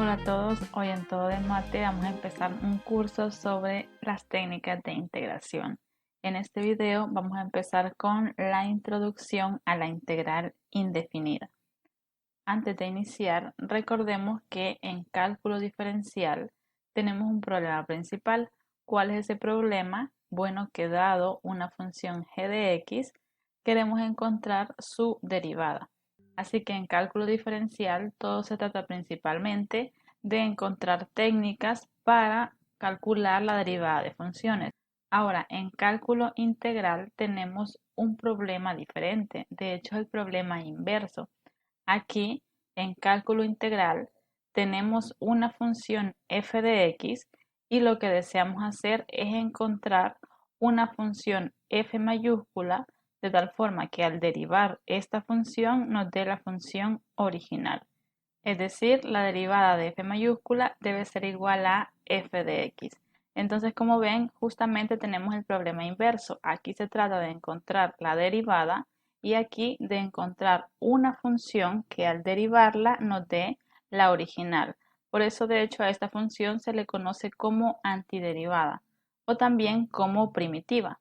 Hola a todos, hoy en Todo de Mate vamos a empezar un curso sobre las técnicas de integración. En este video vamos a empezar con la introducción a la integral indefinida. Antes de iniciar, recordemos que en cálculo diferencial tenemos un problema principal. ¿Cuál es ese problema? Bueno, que dado una función g de x, queremos encontrar su derivada. Así que en cálculo diferencial todo se trata principalmente de encontrar técnicas para calcular la derivada de funciones. Ahora, en cálculo integral tenemos un problema diferente, de hecho el problema inverso. Aquí, en cálculo integral, tenemos una función f de x y lo que deseamos hacer es encontrar una función f mayúscula de tal forma que al derivar esta función nos dé la función original. Es decir, la derivada de f mayúscula debe ser igual a f de x. Entonces, como ven, justamente tenemos el problema inverso. Aquí se trata de encontrar la derivada y aquí de encontrar una función que al derivarla nos dé la original. Por eso, de hecho, a esta función se le conoce como antiderivada o también como primitiva.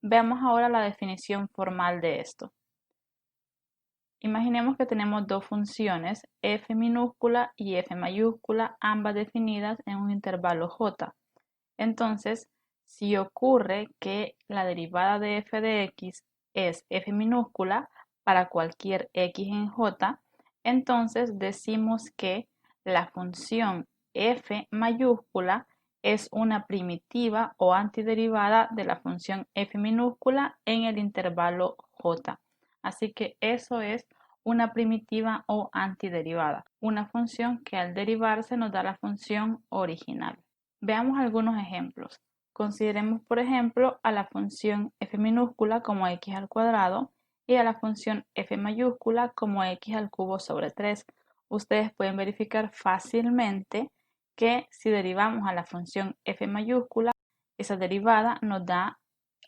Veamos ahora la definición formal de esto. Imaginemos que tenemos dos funciones, f minúscula y f mayúscula, ambas definidas en un intervalo j. Entonces, si ocurre que la derivada de f de x es f minúscula para cualquier x en j, entonces decimos que la función f mayúscula es una primitiva o antiderivada de la función f minúscula en el intervalo j. Así que eso es una primitiva o antiderivada, una función que al derivarse nos da la función original. Veamos algunos ejemplos. Consideremos, por ejemplo, a la función f minúscula como x al cuadrado y a la función f mayúscula como x al cubo sobre 3. Ustedes pueden verificar fácilmente que si derivamos a la función f mayúscula, esa derivada nos da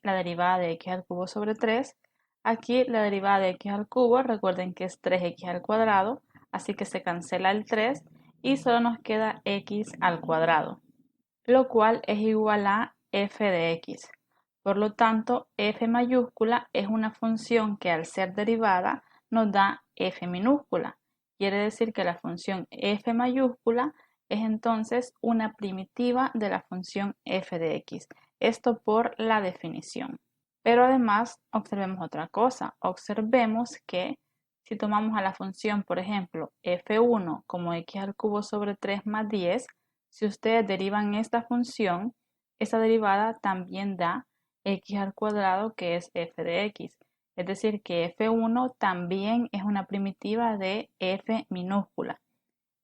la derivada de x al cubo sobre 3. Aquí la derivada de x al cubo, recuerden que es 3x al cuadrado, así que se cancela el 3 y solo nos queda x al cuadrado, lo cual es igual a f de x. Por lo tanto, f mayúscula es una función que al ser derivada nos da f minúscula. Quiere decir que la función f mayúscula es entonces una primitiva de la función f de x. Esto por la definición. Pero además, observemos otra cosa. Observemos que si tomamos a la función, por ejemplo, f1 como x al cubo sobre 3 más 10, si ustedes derivan esta función, esa derivada también da x al cuadrado, que es f de x. Es decir, que f1 también es una primitiva de f minúscula.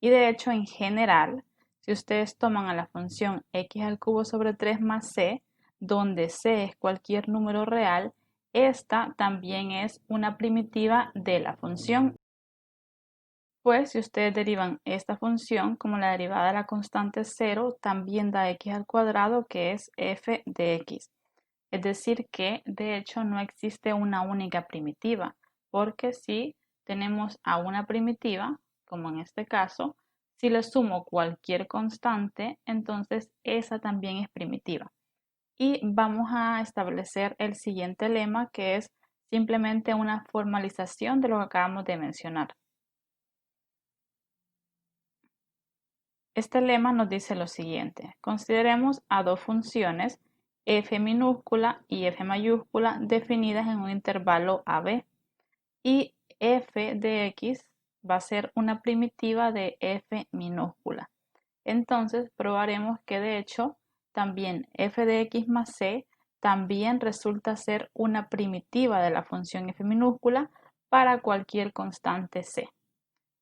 Y de hecho, en general, si ustedes toman a la función x al cubo sobre 3 más c, donde c es cualquier número real, esta también es una primitiva de la función. Pues si ustedes derivan esta función como la derivada de la constante 0, también da x al cuadrado, que es f de x. Es decir que de hecho no existe una única primitiva, porque si tenemos a una primitiva, como en este caso, si le sumo cualquier constante, entonces esa también es primitiva. Y vamos a establecer el siguiente lema, que es simplemente una formalización de lo que acabamos de mencionar. Este lema nos dice lo siguiente: consideremos a dos funciones f minúscula y f mayúscula definidas en un intervalo AB, y f de x va a ser una primitiva de f minúscula. Entonces probaremos que de hecho también f de x más c también resulta ser una primitiva de la función f minúscula para cualquier constante c,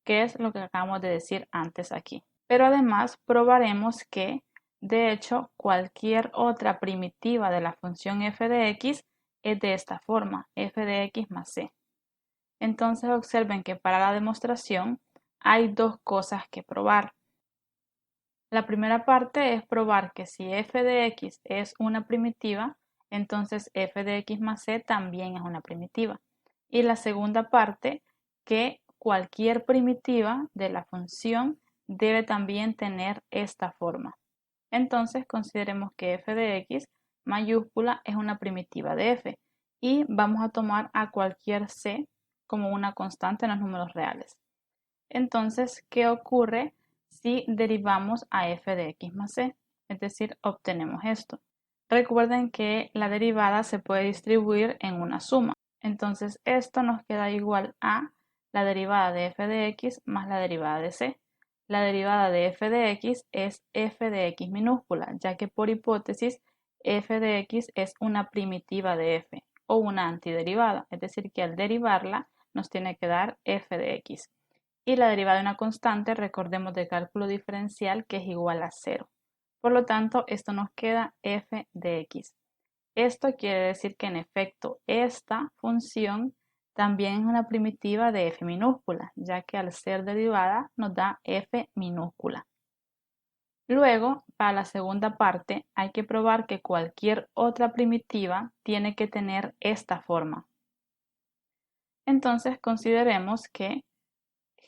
que es lo que acabamos de decir antes aquí. Pero además probaremos que, de hecho, cualquier otra primitiva de la función f de x es de esta forma, f de x más c. Entonces observen que para la demostración hay dos cosas que probar. La primera parte es probar que si f de x es una primitiva, entonces f de x más c también es una primitiva. Y la segunda parte, que cualquier primitiva de la función debe también tener esta forma. Entonces consideremos que f de x mayúscula es una primitiva de f y vamos a tomar a cualquier c como una constante en los números reales. Entonces, ¿qué ocurre si derivamos a f de x más c? Es decir, obtenemos esto. Recuerden que la derivada se puede distribuir en una suma. Entonces, esto nos queda igual a la derivada de f de x más la derivada de c. La derivada de f de x es f de x minúscula, ya que por hipótesis f de x es una primitiva de f o una antiderivada, es decir, que al derivarla nos tiene que dar f de x. Y la derivada de una constante, recordemos de cálculo diferencial, que es igual a 0. Por lo tanto, esto nos queda f de x. Esto quiere decir que en efecto esta función también es una primitiva de f minúscula, ya que al ser derivada nos da f minúscula. Luego, para la segunda parte, hay que probar que cualquier otra primitiva tiene que tener esta forma. Entonces, consideremos que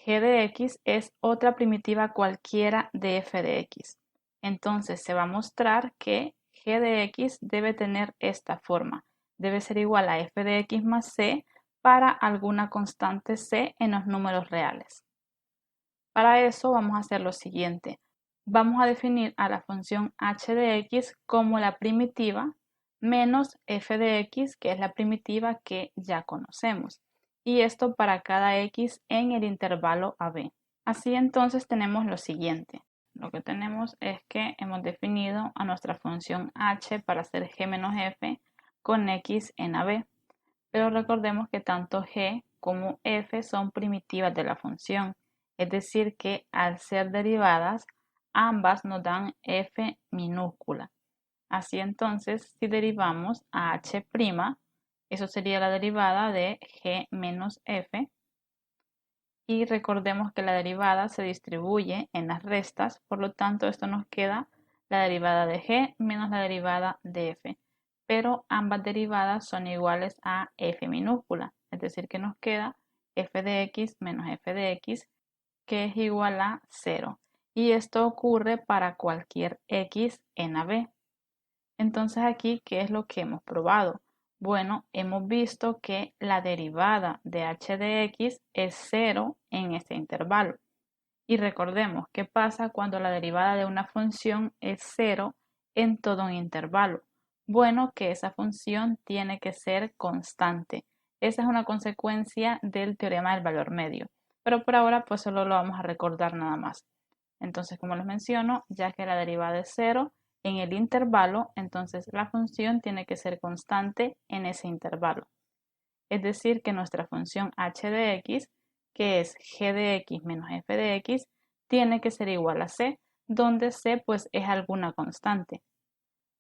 g de x es otra primitiva cualquiera de f de x. Entonces, se va a mostrar que g de x debe tener esta forma. Debe ser igual a f de x más c para alguna constante c en los números reales. Para eso vamos a hacer lo siguiente. Vamos a definir a la función h de x como la primitiva menos f de x, que es la primitiva que ya conocemos. Y esto para cada x en el intervalo AB. Así entonces tenemos lo siguiente. Lo que tenemos es que hemos definido a nuestra función h para hacer g menos f con x en AB. Pero recordemos que tanto g como f son primitivas de la función. Es decir que al ser derivadas, ambas nos dan f minúscula. Así entonces, si derivamos a h', eso sería la derivada de g menos f. Y recordemos que la derivada se distribuye en las restas, por lo tanto esto nos queda la derivada de g menos la derivada de f. Pero ambas derivadas son iguales a f minúscula, es decir que nos queda f de x menos f de x, que es igual a 0. Y esto ocurre para cualquier x en AB. Entonces aquí, ¿qué es lo que hemos probado? Bueno, hemos visto que la derivada de h de x es 0 en este intervalo. Y recordemos qué pasa cuando la derivada de una función es 0 en todo un intervalo. Bueno, que esa función tiene que ser constante. Esa es una consecuencia del teorema del valor medio. Pero por ahora pues solo lo vamos a recordar nada más. Entonces, como les menciono, ya que la derivada es 0 en el intervalo, entonces la función tiene que ser constante en ese intervalo. Es decir, que nuestra función h de x, que es g de x menos f de x, tiene que ser igual a c, donde c pues es alguna constante.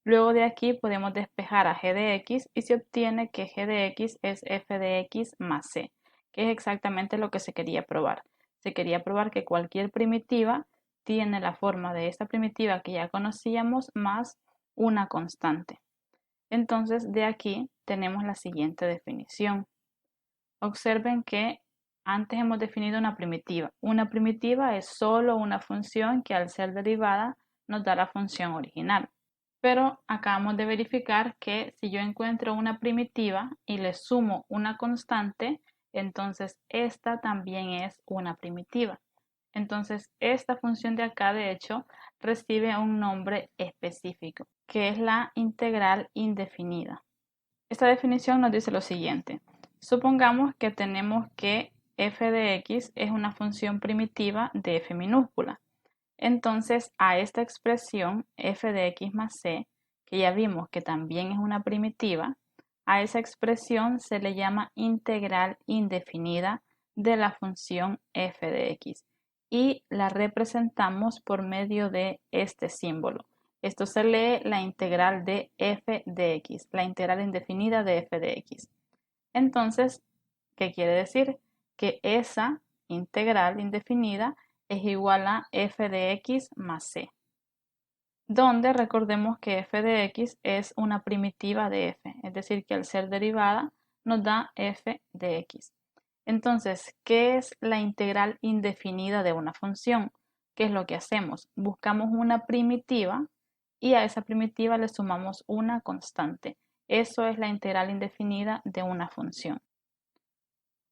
Luego de aquí podemos despejar a g de x y se obtiene que g de x es f de x más c, que es exactamente lo que se quería probar. Se quería probar que cualquier primitiva tiene la forma de esta primitiva que ya conocíamos más una constante. Entonces de aquí tenemos la siguiente definición. Observen que antes hemos definido una primitiva. Una primitiva es solo una función que al ser derivada nos da la función original. Pero acabamos de verificar que si yo encuentro una primitiva y le sumo una constante, entonces esta también es una primitiva. Entonces esta función de acá, de hecho, recibe un nombre específico, que es la integral indefinida. Esta definición nos dice lo siguiente. Supongamos que tenemos que f de x es una función primitiva de f minúscula. Entonces, a esta expresión f de x más c, que ya vimos que también es una primitiva, a esa expresión se le llama integral indefinida de la función f de x y la representamos por medio de este símbolo. Esto se lee la integral de f de x, la integral indefinida de f de x. Entonces, ¿qué quiere decir? Que esa integral indefinida es igual a f de x más c, donde recordemos que f de x es una primitiva de f, es decir, que al ser derivada nos da f de x. Entonces, ¿qué es la integral indefinida de una función? ¿qué es lo que hacemos? Buscamos una primitiva y a esa primitiva le sumamos una constante. Eso es la integral indefinida de una función.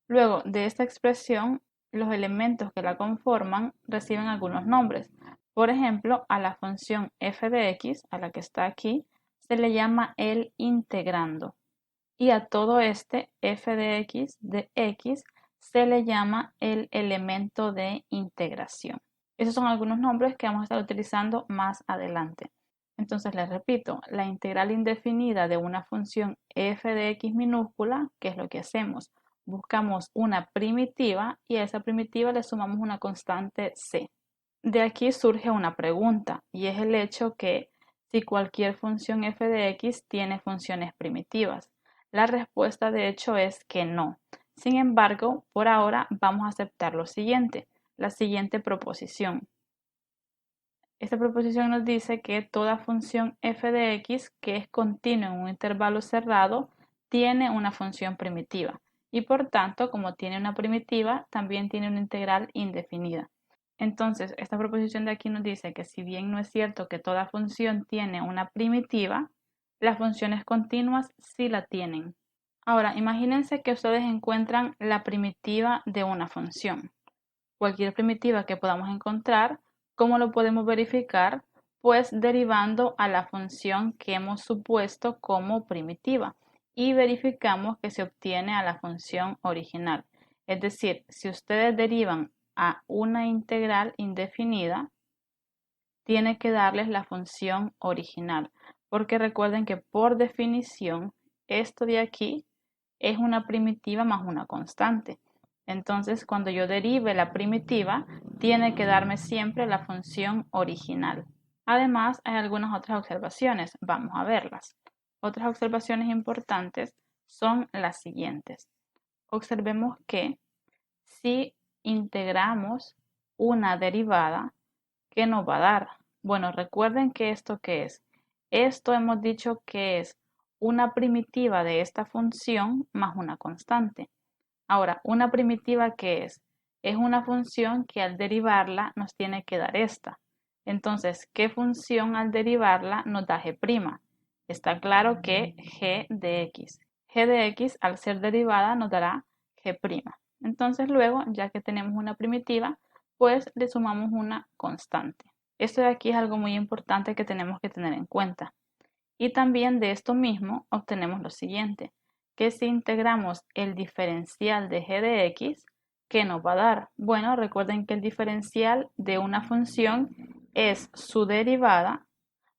Luego de esta expresión, los elementos que la conforman reciben algunos nombres. Por ejemplo, a la función f de x, a la que está aquí, se le llama el integrando. Y a todo este f de x se le llama el elemento de integración. Esos son algunos nombres que vamos a estar utilizando más adelante. Entonces les repito, la integral indefinida de una función f de x minúscula, ¿qué es lo que hacemos? Buscamos una primitiva y a esa primitiva le sumamos una constante c. De aquí surge una pregunta y es el hecho que si cualquier función f de x tiene funciones primitivas. La respuesta de hecho es que no. Sin embargo, por ahora vamos a aceptar lo siguiente, la siguiente proposición. Esta proposición nos dice que toda función f de x que es continua en un intervalo cerrado tiene una función primitiva y por tanto, como tiene una primitiva, también tiene una integral indefinida. Entonces, esta proposición de aquí nos dice que si bien no es cierto que toda función tiene una primitiva, las funciones continuas sí la tienen. Ahora, imagínense que ustedes encuentran la primitiva de una función. Cualquier primitiva que podamos encontrar, ¿cómo lo podemos verificar? Pues derivando a la función que hemos supuesto como primitiva y verificamos que se obtiene a la función original. Es decir, si ustedes derivan a una integral indefinida, tiene que darles la función original, porque recuerden que por definición esto de aquí es una primitiva más una constante. Entonces, cuando yo derive la primitiva, tiene que darme siempre la función original. Además, hay algunas otras observaciones. Vamos a verlas. Otras observaciones importantes son las siguientes. Observemos que si integramos una derivada, ¿qué nos va a dar? Bueno, recuerden que esto ¿qué es? Esto hemos dicho que es una primitiva de esta función más una constante. Ahora, ¿una primitiva qué es? Es una función que al derivarla nos tiene que dar esta. Entonces, ¿qué función al derivarla nos da g'? Está claro que g de x. G de x al ser derivada nos dará g'. Entonces luego, ya que tenemos una primitiva, pues le sumamos una constante. Esto de aquí es algo muy importante que tenemos que tener en cuenta. Y también de esto mismo obtenemos lo siguiente, que si integramos el diferencial de g de x, ¿qué nos va a dar? Bueno, recuerden que el diferencial de una función es su derivada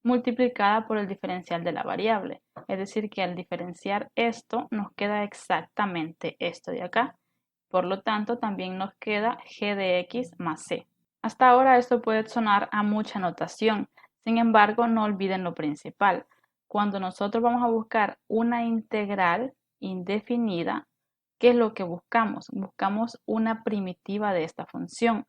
multiplicada por el diferencial de la variable. Es decir, que al diferenciar esto nos queda exactamente esto de acá. Por lo tanto, también nos queda g de x más c. Hasta ahora esto puede sonar a mucha notación. Sin embargo, no olviden lo principal. Cuando nosotros vamos a buscar una integral indefinida, ¿qué es lo que buscamos? Buscamos una primitiva de esta función.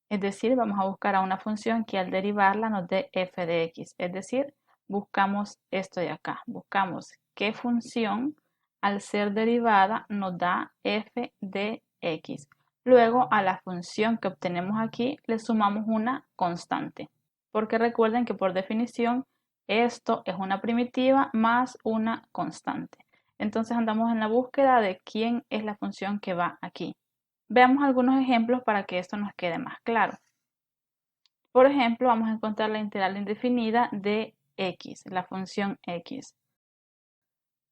Es decir, vamos a buscar a una función que al derivarla nos dé f de x. Es decir, buscamos esto de acá. Buscamos qué función al ser derivada nos da f de x. Luego a la función que obtenemos aquí le sumamos una constante. Porque recuerden que por definición esto es una primitiva más una constante. Entonces andamos en la búsqueda de quién es la función que va aquí. Veamos algunos ejemplos para que esto nos quede más claro. Por ejemplo, vamos a encontrar la integral indefinida de x, la función x.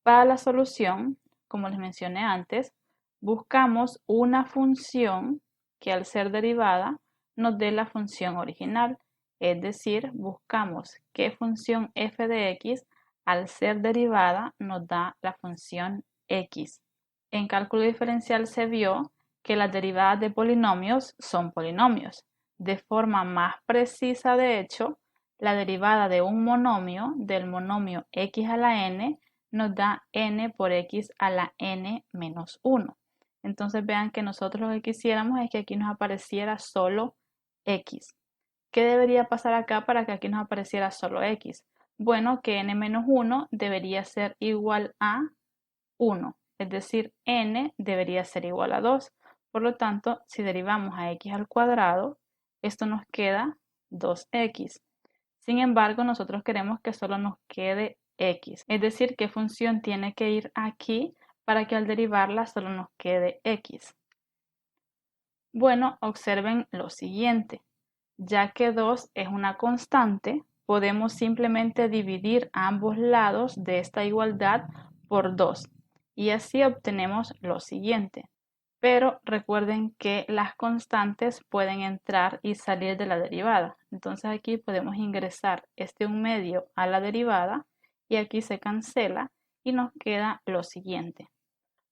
Para la solución, como les mencioné antes, buscamos una función que al ser derivada nos dé la función original. Es decir, buscamos qué función f de x al ser derivada nos da la función x. En cálculo diferencial se vio que las derivadas de polinomios son polinomios. De forma más precisa, de hecho, la derivada de un monomio, del monomio x a la n, nos da n por x a la n menos 1. Entonces vean que nosotros lo que quisiéramos es que aquí nos apareciera solo x. ¿Qué debería pasar acá para que aquí nos apareciera solo x? Bueno, que n menos 1 debería ser igual a 1. Es decir, n debería ser igual a 2. Por lo tanto, si derivamos a x al cuadrado, esto nos queda 2x. Sin embargo, nosotros queremos que solo nos quede x. Es decir, ¿qué función tiene que ir aquí para que al derivarla solo nos quede x? Bueno, observen lo siguiente. Ya que 2 es una constante, podemos simplemente dividir ambos lados de esta igualdad por 2 y así obtenemos lo siguiente. Pero recuerden que las constantes pueden entrar y salir de la derivada. Entonces aquí podemos ingresar este 1/2 a la derivada y aquí se cancela y nos queda lo siguiente.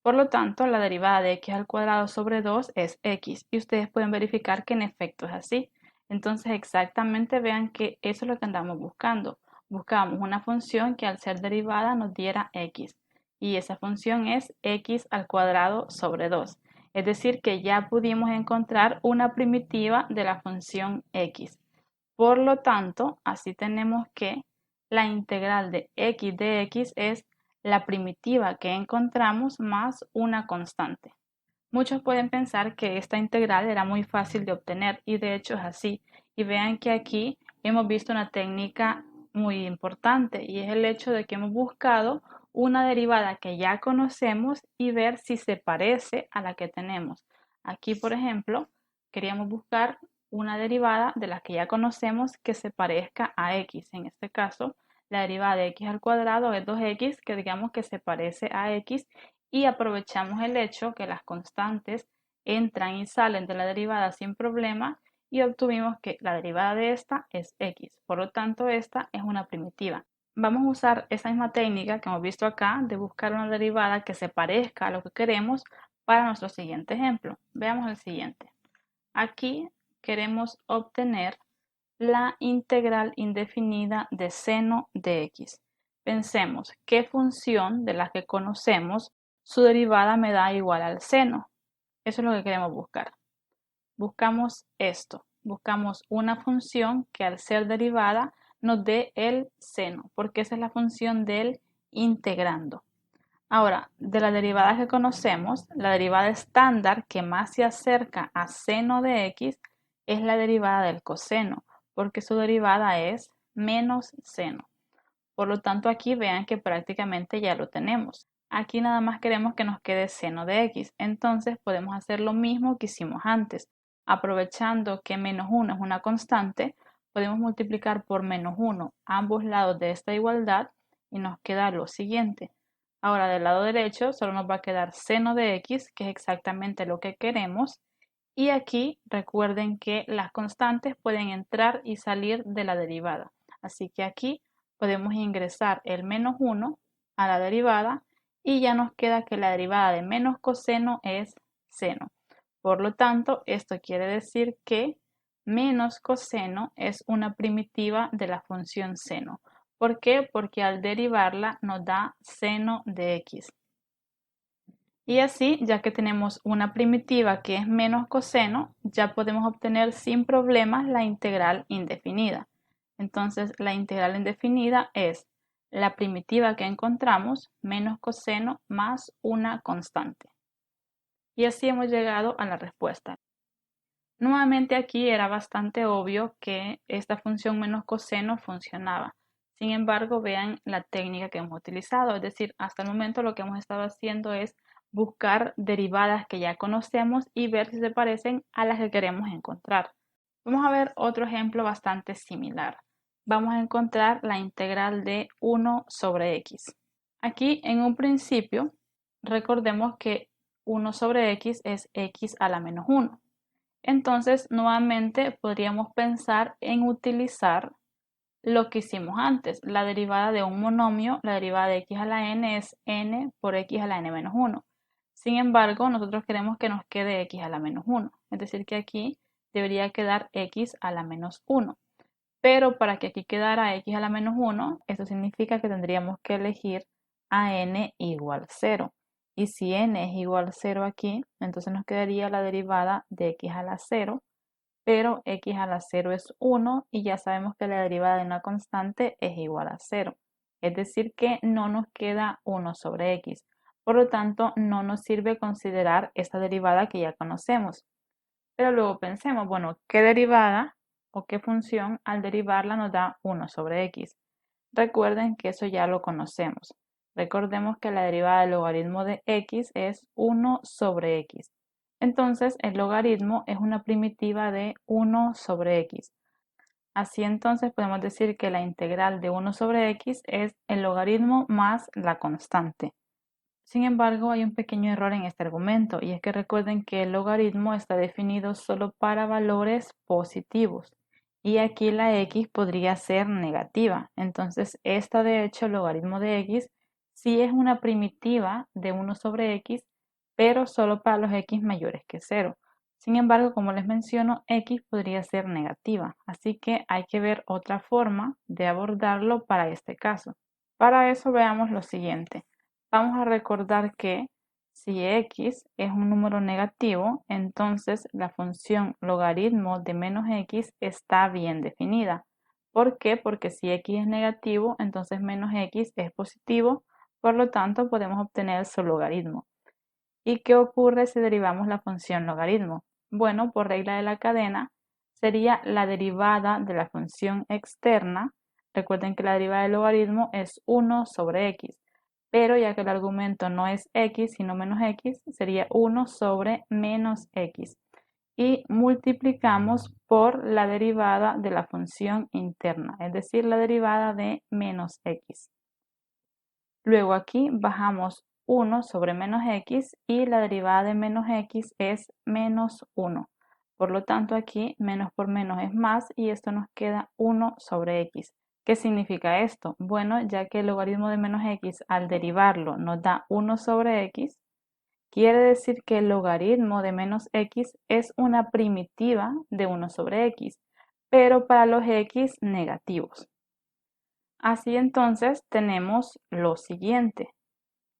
Por lo tanto, la derivada de x al cuadrado sobre 2 es x y ustedes pueden verificar que en efecto es así. Entonces exactamente vean que eso es lo que andamos buscando. Buscamos una función que al ser derivada nos diera x y esa función es x al cuadrado sobre 2. Es decir que ya pudimos encontrar una primitiva de la función x. Por lo tanto, así tenemos que la integral de x es la primitiva que encontramos más una constante. Muchos pueden pensar que esta integral era muy fácil de obtener y de hecho es así. Y vean que aquí hemos visto una técnica muy importante y es el hecho de que hemos buscado una derivada que ya conocemos y ver si se parece a la que tenemos. Aquí, por ejemplo, queríamos buscar una derivada de la que ya conocemos que se parezca a x. En este caso, la derivada de x al cuadrado es 2x, que digamos que se parece a x, y aprovechamos el hecho que las constantes entran y salen de la derivada sin problema y obtuvimos que la derivada de esta es x. Por lo tanto, esta es una primitiva. Vamos a usar esa misma técnica que hemos visto acá de buscar una derivada que se parezca a lo que queremos para nuestro siguiente ejemplo. Veamos el siguiente. Aquí queremos obtener la integral indefinida de seno de x. Pensemos, ¿qué función de las que conocemos su derivada me da igual al seno? Eso es lo que queremos buscar. Buscamos esto. Buscamos una función que al ser derivada nos dé el seno, porque esa es la función del integrando. Ahora, de la derivada que conocemos, la derivada estándar que más se acerca a seno de x es la derivada del coseno, porque su derivada es menos seno. Por lo tanto, aquí vean que prácticamente ya lo tenemos. Aquí nada más queremos que nos quede seno de x, entonces podemos hacer lo mismo que hicimos antes. Aprovechando que menos 1 es una constante, podemos multiplicar por menos 1 ambos lados de esta igualdad y nos queda lo siguiente. Ahora del lado derecho solo nos va a quedar seno de x, que es exactamente lo que queremos. Y aquí recuerden que las constantes pueden entrar y salir de la derivada. Así que aquí podemos ingresar el menos 1 a la derivada y ya nos queda que la derivada de menos coseno es seno. Por lo tanto, esto quiere decir que menos coseno es una primitiva de la función seno. ¿Por qué? Porque al derivarla nos da seno de x. Y así, ya que tenemos una primitiva que es menos coseno, ya podemos obtener sin problemas la integral indefinida. Entonces, la integral indefinida es la primitiva que encontramos menos coseno más una constante. Y así hemos llegado a la respuesta. Nuevamente aquí era bastante obvio que esta función menos coseno funcionaba. Sin embargo, vean la técnica que hemos utilizado, es decir, hasta el momento lo que hemos estado haciendo es buscar derivadas que ya conocemos y ver si se parecen a las que queremos encontrar. Vamos a ver otro ejemplo bastante similar. Vamos a encontrar la integral de 1 sobre x. Aquí en un principio recordemos que 1 sobre x es x a la menos 1. Entonces, nuevamente podríamos pensar en utilizar lo que hicimos antes. La derivada de un monomio, la derivada de x a la n es n por x a la n menos 1. Sin embargo, nosotros queremos que nos quede x a la menos 1. Es decir, que aquí debería quedar x a la menos 1. Pero para que aquí quedara x a la menos 1, eso significa que tendríamos que elegir a n igual 0. Y si n es igual a 0 aquí, entonces nos quedaría la derivada de x a la 0, pero x a la 0 es 1 y ya sabemos que la derivada de una constante es igual a 0. Es decir que no nos queda 1 sobre x. Por lo tanto, no nos sirve considerar esta derivada que ya conocemos. Pero luego pensemos, bueno, ¿qué derivada o qué función al derivarla nos da 1 sobre x? Recuerden que eso ya lo conocemos. Recordemos que la derivada del logaritmo de x es 1 sobre x. Entonces, el logaritmo es una primitiva de 1 sobre x. Así entonces podemos decir que la integral de 1 sobre x es el logaritmo más la constante. Sin embargo, hay un pequeño error en este argumento, y es que recuerden que el logaritmo está definido solo para valores positivos, y aquí la x podría ser negativa. Entonces, esta de hecho, el logaritmo de x, sí es una primitiva de 1 sobre x, pero solo para los x mayores que 0. Sin embargo, como les menciono, x podría ser negativa, así que hay que ver otra forma de abordarlo para este caso. Para eso veamos lo siguiente. Vamos a recordar que si x es un número negativo, entonces la función logaritmo de menos x está bien definida. ¿Por qué? Porque si x es negativo, entonces menos x es positivo, por lo tanto podemos obtener su logaritmo. ¿Y qué ocurre si derivamos la función logaritmo? Bueno, por regla de la cadena, sería la derivada de la función externa. Recuerden que la derivada del logaritmo es 1 sobre x, pero ya que el argumento no es x, sino menos x, sería 1 sobre menos x. Y multiplicamos por la derivada de la función interna, es decir, la derivada de menos x. Luego aquí bajamos 1 sobre menos x y la derivada de menos x es menos 1. Por lo tanto aquí menos por menos es más y esto nos queda 1 sobre x. ¿Qué significa esto? Bueno, ya que el logaritmo de menos x al derivarlo nos da 1 sobre x, quiere decir que el logaritmo de menos x es una primitiva de 1 sobre x, pero para los x negativos. Así entonces tenemos lo siguiente.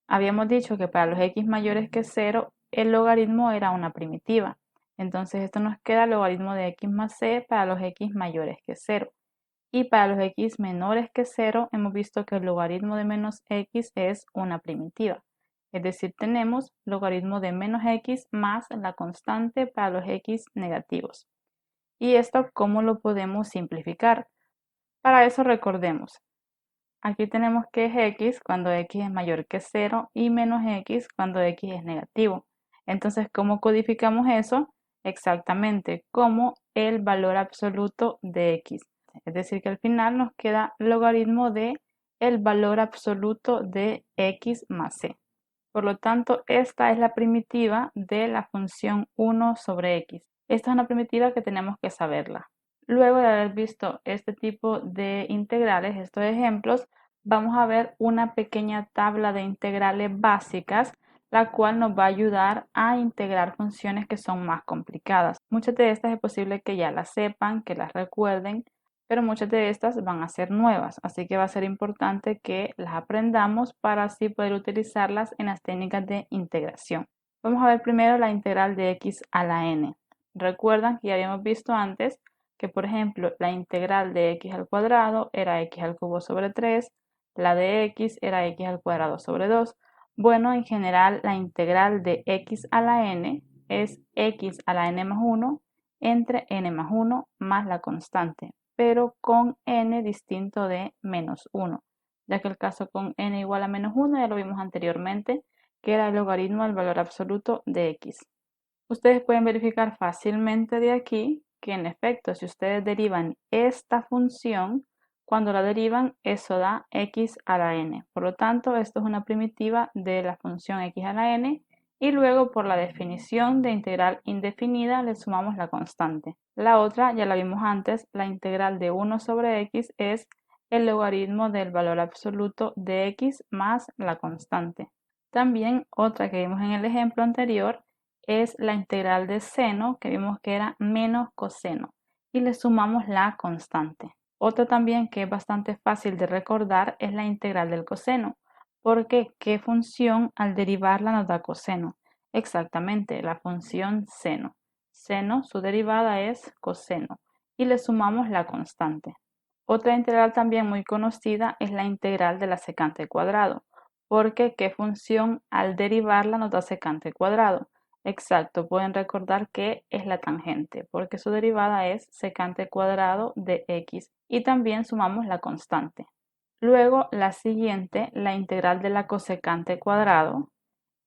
Habíamos dicho que para los x mayores que 0 el logaritmo era una primitiva. Entonces esto nos queda el logaritmo de x más c para los x mayores que 0. Y para los x menores que 0 hemos visto que el logaritmo de menos x es una primitiva. Es decir, tenemos logaritmo de menos x más la constante para los x negativos. ¿Y esto cómo lo podemos simplificar? Para eso recordemos. Aquí tenemos que es x cuando x es mayor que 0 y menos x cuando x es negativo. Entonces, ¿cómo codificamos eso? Exactamente, como el valor absoluto de x. Es decir, que al final nos queda logaritmo de el valor absoluto de x más c. Por lo tanto, esta es la primitiva de la función 1 sobre x. Esta es una primitiva que tenemos que saberla. Luego de haber visto este tipo de integrales, estos ejemplos, vamos a ver una pequeña tabla de integrales básicas, la cual nos va a ayudar a integrar funciones que son más complicadas. Muchas de estas es posible que ya las sepan, que las recuerden, pero muchas de estas van a ser nuevas, así que va a ser importante que las aprendamos para así poder utilizarlas en las técnicas de integración. Vamos a ver primero la integral de x a la n. Recuerdan que ya habíamos visto antes que, por ejemplo, la integral de x al cuadrado era x al cubo sobre 3, la de x era x al cuadrado sobre 2. Bueno, en general la integral de x a la n es x a la n más 1 entre n más 1 más la constante, pero con n distinto de menos 1, ya que el caso con n igual a menos 1 ya lo vimos anteriormente, que era el logaritmo del valor absoluto de x. Ustedes pueden verificar fácilmente de aquí que en efecto, si ustedes derivan esta función, cuando la derivan, eso da x a la n. Por lo tanto, esto es una primitiva de la función x a la n y luego por la definición de integral indefinida le sumamos la constante. La otra, ya la vimos antes, la integral de 1 sobre x es el logaritmo del valor absoluto de x más la constante. También otra que vimos en el ejemplo anterior es la integral de seno, que vimos que era menos coseno, y le sumamos la constante. Otra también que es bastante fácil de recordar es la integral del coseno, porque ¿qué función al derivarla nos da coseno? Exactamente, la función seno. Seno, su derivada es coseno, y le sumamos la constante. Otra integral también muy conocida es la integral de la secante cuadrado, porque ¿qué función al derivarla nos da secante cuadrado? Exacto, pueden recordar que es la tangente, porque su derivada es secante cuadrado de x y también sumamos la constante. Luego, la siguiente, la integral de la cosecante cuadrado.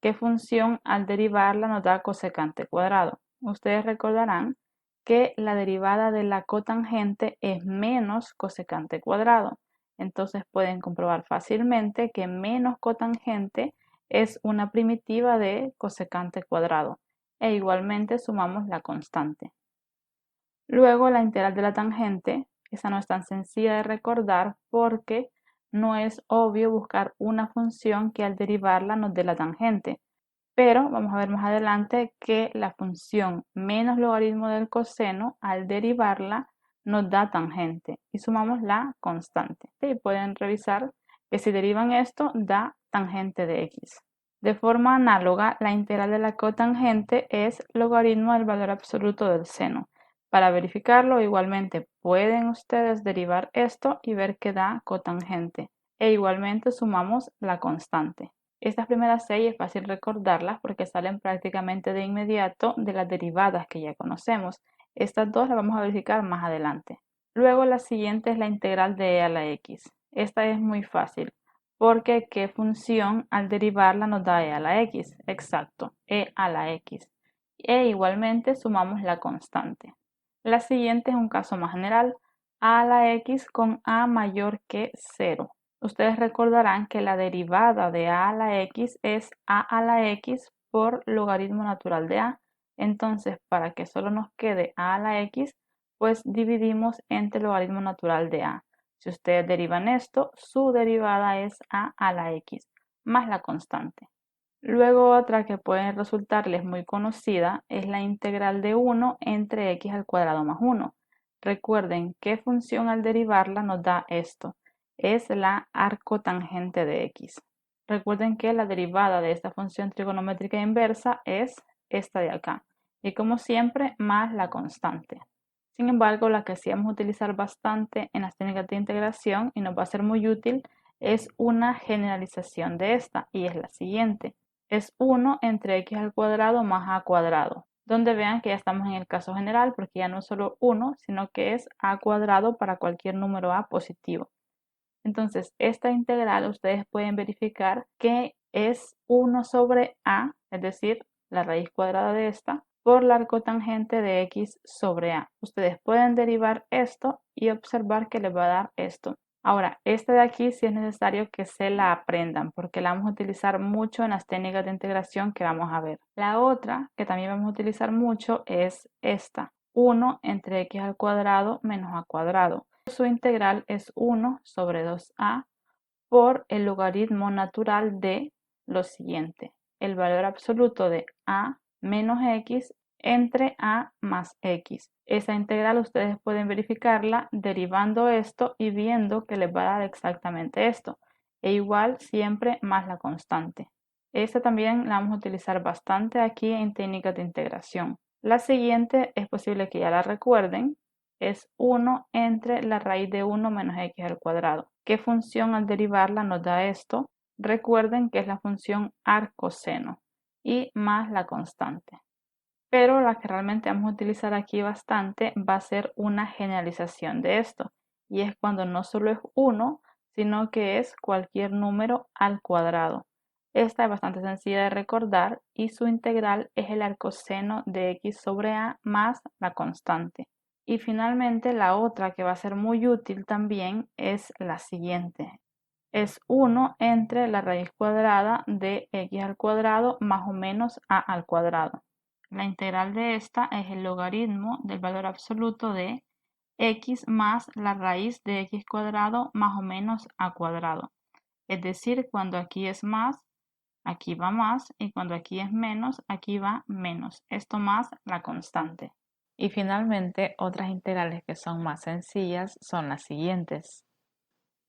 ¿Qué función al derivarla nos da cosecante cuadrado? Ustedes recordarán que la derivada de la cotangente es menos cosecante cuadrado. Entonces pueden comprobar fácilmente que menos cotangente es una primitiva de cosecante cuadrado. E igualmente sumamos la constante. Luego la integral de la tangente, esa no es tan sencilla de recordar porque no es obvio buscar una función que al derivarla nos dé la tangente. Pero vamos a ver más adelante que la función menos logaritmo del coseno al derivarla nos da tangente y sumamos la constante. Y pueden revisar que si derivan esto da tangente de x. De forma análoga, la integral de la cotangente es logaritmo del valor absoluto del seno. Para verificarlo, igualmente pueden ustedes derivar esto y ver que da cotangente. E igualmente sumamos la constante. Estas primeras 6 es fácil recordarlas porque salen prácticamente de inmediato de las derivadas que ya conocemos. Estas dos las vamos a verificar más adelante. Luego la siguiente es la integral de e a la x. Esta es muy fácil porque ¿qué función al derivarla nos da e a la x? Exacto, e a la x. E igualmente sumamos la constante. La siguiente es un caso más general, a a la x con a mayor que 0. Ustedes recordarán que la derivada de a la x es a la x por logaritmo natural de a. Entonces, para que solo nos quede a la x, pues dividimos entre logaritmo natural de a. Si ustedes derivan esto, su derivada es a la x más la constante. Luego otra que puede resultarles muy conocida es la integral de 1 entre x al cuadrado más 1. Recuerden qué función al derivarla nos da esto. Es la arcotangente de x. Recuerden que la derivada de esta función trigonométrica inversa es esta de acá. Y como siempre, más la constante. Sin embargo, la que sí vamos a utilizar bastante en las técnicas de integración y nos va a ser muy útil es una generalización de esta y es la siguiente. Es 1 entre x al cuadrado más a cuadrado, donde vean que ya estamos en el caso general porque ya no es solo 1, sino que es a cuadrado para cualquier número a positivo. Entonces, esta integral ustedes pueden verificar que es 1 sobre a, es decir, la raíz cuadrada de esta, por la arcotangente de x sobre a. Ustedes pueden derivar esto y observar que les va a dar esto. Ahora, esta de aquí sí es necesario que se la aprendan porque la vamos a utilizar mucho en las técnicas de integración que vamos a ver. La otra que también vamos a utilizar mucho es esta, 1 entre x al cuadrado menos a cuadrado. Su integral es 1 sobre 2a por el logaritmo natural de lo siguiente, el valor absoluto de a menos x entre a más x. Esa integral ustedes pueden verificarla derivando esto y viendo que les va a dar exactamente esto. E igual siempre más la constante. Esta también la vamos a utilizar bastante aquí en técnicas de integración. La siguiente es posible que ya la recuerden. Es 1 entre la raíz de 1 menos x al cuadrado. ¿Qué función al derivarla nos da esto? Recuerden que es la función arcoseno y más la constante. Pero la que realmente vamos a utilizar aquí bastante va a ser una generalización de esto. Y es cuando no solo es 1, sino que es cualquier número al cuadrado. Esta es bastante sencilla de recordar y su integral es el arcoseno de x sobre a más la constante. Y finalmente la otra que va a ser muy útil también es la siguiente. Es 1 entre la raíz cuadrada de x al cuadrado más o menos a al cuadrado. La integral de esta es el logaritmo del valor absoluto de x más la raíz de x cuadrado más o menos a cuadrado. Es decir, cuando aquí es más, aquí va más, y cuando aquí es menos, aquí va menos. Esto más la constante. Y finalmente, otras integrales que son más sencillas son las siguientes.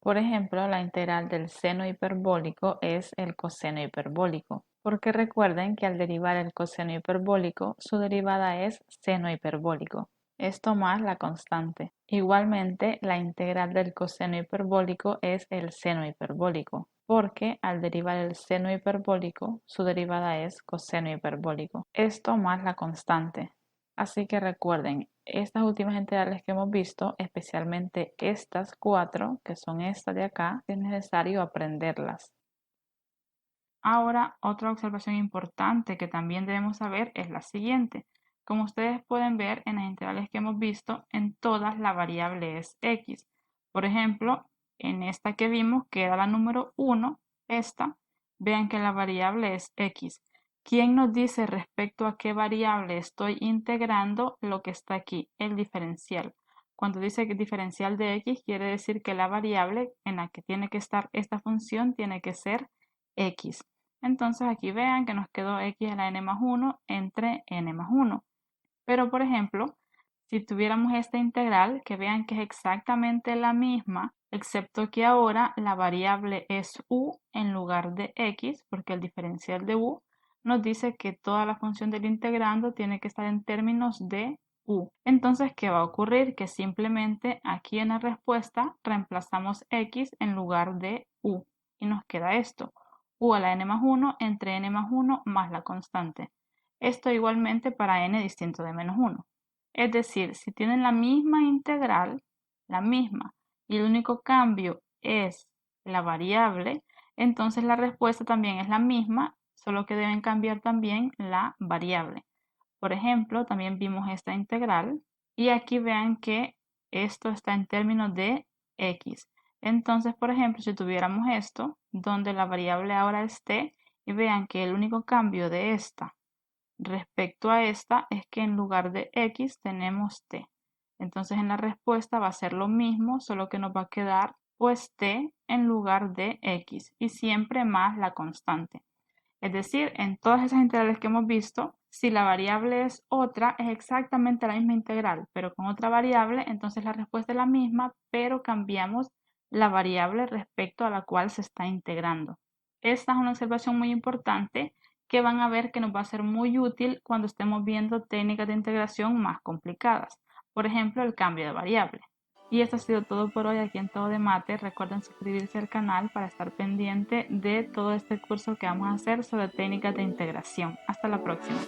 Por ejemplo, la integral del seno hiperbólico es el coseno hiperbólico, porque recuerden que al derivar el coseno hiperbólico, su derivada es seno hiperbólico. Esto más la constante. Igualmente, la integral del coseno hiperbólico es el seno hiperbólico. porque al derivar el seno hiperbólico, su derivada es coseno hiperbólico. Esto más la constante. Así que recuerden, estas últimas integrales que hemos visto, especialmente estas 4, que son estas de acá, es necesario aprenderlas. Ahora, otra observación importante que también debemos saber es la siguiente. Como ustedes pueden ver en las integrales que hemos visto, en todas la variable es x. Por ejemplo, en esta que vimos, que era la número 1, esta, vean que la variable es x. ¿Quién nos dice respecto a qué variable estoy integrando lo que está aquí? El diferencial. Cuando dice que diferencial de x, quiere decir que la variable en la que tiene que estar esta función tiene que ser x. Entonces aquí vean que nos quedó x a la n más 1 entre n más 1. Pero por ejemplo, si tuviéramos esta integral, que vean que es exactamente la misma, excepto que ahora la variable es u en lugar de x, porque el diferencial de u nos dice que toda la función del integrando tiene que estar en términos de u. Entonces, ¿qué va a ocurrir? Que simplemente aquí en la respuesta reemplazamos x en lugar de u y nos queda esto, u a la n más 1 entre n más 1 más la constante. Esto igualmente para n distinto de menos 1. Es decir, si tienen la misma integral, la misma, y el único cambio es la variable, entonces la respuesta también es la misma, solo que deben cambiar también la variable. Por ejemplo, también vimos esta integral y aquí vean que esto está en términos de x. Entonces, por ejemplo, si tuviéramos esto, donde la variable ahora es t, y vean que el único cambio de esta respecto a esta es que en lugar de x tenemos t. Entonces en la respuesta va a ser lo mismo, solo que nos va a quedar pues t en lugar de x y siempre más la constante. Es decir, en todas esas integrales que hemos visto, si la variable es otra, es exactamente la misma integral, pero con otra variable, entonces la respuesta es la misma, pero cambiamos la variable respecto a la cual se está integrando. Esta es una observación muy importante que van a ver que nos va a ser muy útil cuando estemos viendo técnicas de integración más complicadas. Por ejemplo, el cambio de variable. Y esto ha sido todo por hoy aquí en Todo de Mate. Recuerden suscribirse al canal para estar pendiente de todo este curso que vamos a hacer sobre técnicas de integración. Hasta la próxima.